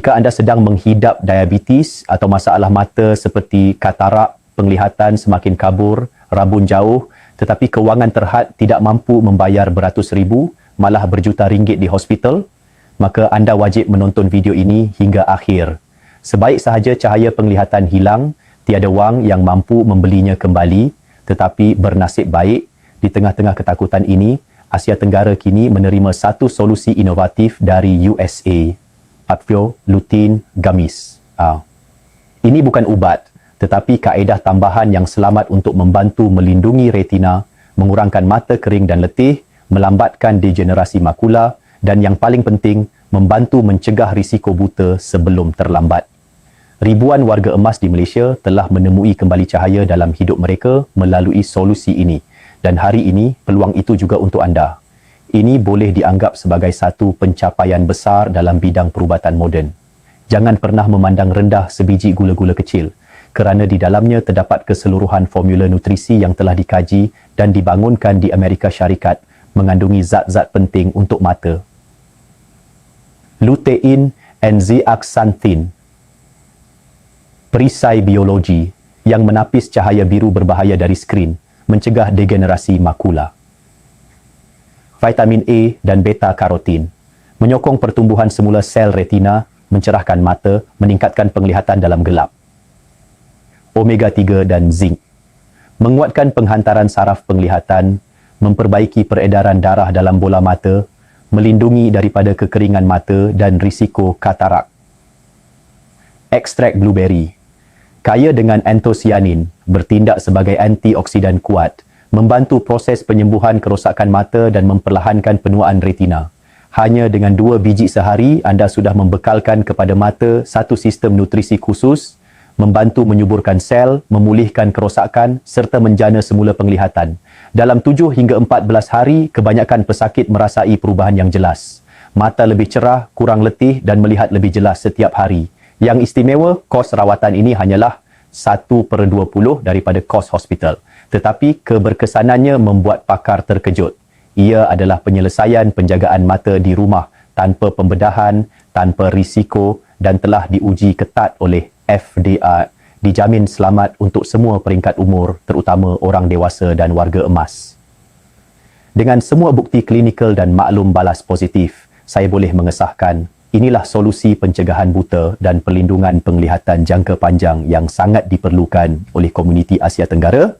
Jika anda sedang menghidap diabetes atau masalah mata seperti katarak, penglihatan semakin kabur, rabun jauh, tetapi kewangan terhad tidak mampu membayar beratus ribu, malah berjuta ringgit di hospital, maka anda wajib menonton video ini hingga akhir. Sebaik sahaja cahaya penglihatan hilang, tiada wang yang mampu membelinya kembali, tetapi bernasib baik, di tengah-tengah ketakutan ini, Asia Tenggara kini menerima satu solusi inovatif dari USA. Advil Lutein Gummies. Ini bukan ubat, tetapi kaedah tambahan yang selamat untuk membantu melindungi retina, mengurangkan mata kering dan letih, melambatkan degenerasi makula dan yang paling penting, membantu mencegah risiko buta sebelum terlambat. Ribuan warga emas di Malaysia telah menemui kembali cahaya dalam hidup mereka melalui solusi ini dan hari ini peluang itu juga untuk anda. Ini boleh dianggap sebagai satu pencapaian besar dalam bidang perubatan moden. Jangan pernah memandang rendah sebiji gula-gula kecil kerana di dalamnya terdapat keseluruhan formula nutrisi yang telah dikaji dan dibangunkan di Amerika Syarikat mengandungi zat-zat penting untuk mata. Lutein and zeaxanthin, perisai biologi yang menapis cahaya biru berbahaya dari skrin, mencegah degenerasi makula. Vitamin A dan beta-karotin, menyokong pertumbuhan semula sel retina, mencerahkan mata, meningkatkan penglihatan dalam gelap. Omega 3 dan zinc, menguatkan penghantaran saraf penglihatan, memperbaiki peredaran darah dalam bola mata, melindungi daripada kekeringan mata dan risiko katarak. Ekstrak blueberry, kaya dengan antosianin, bertindak sebagai antioksidan kuat, membantu proses penyembuhan kerosakan mata dan memperlahankan penuaan retina. Hanya dengan 2 biji sehari, anda sudah membekalkan kepada mata satu sistem nutrisi khusus, membantu menyuburkan sel, memulihkan kerosakan serta menjana semula penglihatan. Dalam 7 hingga 14 hari, kebanyakan pesakit merasai perubahan yang jelas. Mata lebih cerah, kurang letih dan melihat lebih jelas setiap hari. Yang istimewa, kos rawatan ini hanyalah 1/20 daripada kos hospital. Tetapi keberkesanannya membuat pakar terkejut. Ia adalah penyelesaian penjagaan mata di rumah tanpa pembedahan, tanpa risiko dan telah diuji ketat oleh FDA. Dijamin selamat untuk semua peringkat umur, terutama orang dewasa dan warga emas. Dengan semua bukti klinikal dan maklum balas positif, saya boleh mengesahkan inilah solusi pencegahan buta dan perlindungan penglihatan jangka panjang yang sangat diperlukan oleh komuniti Asia Tenggara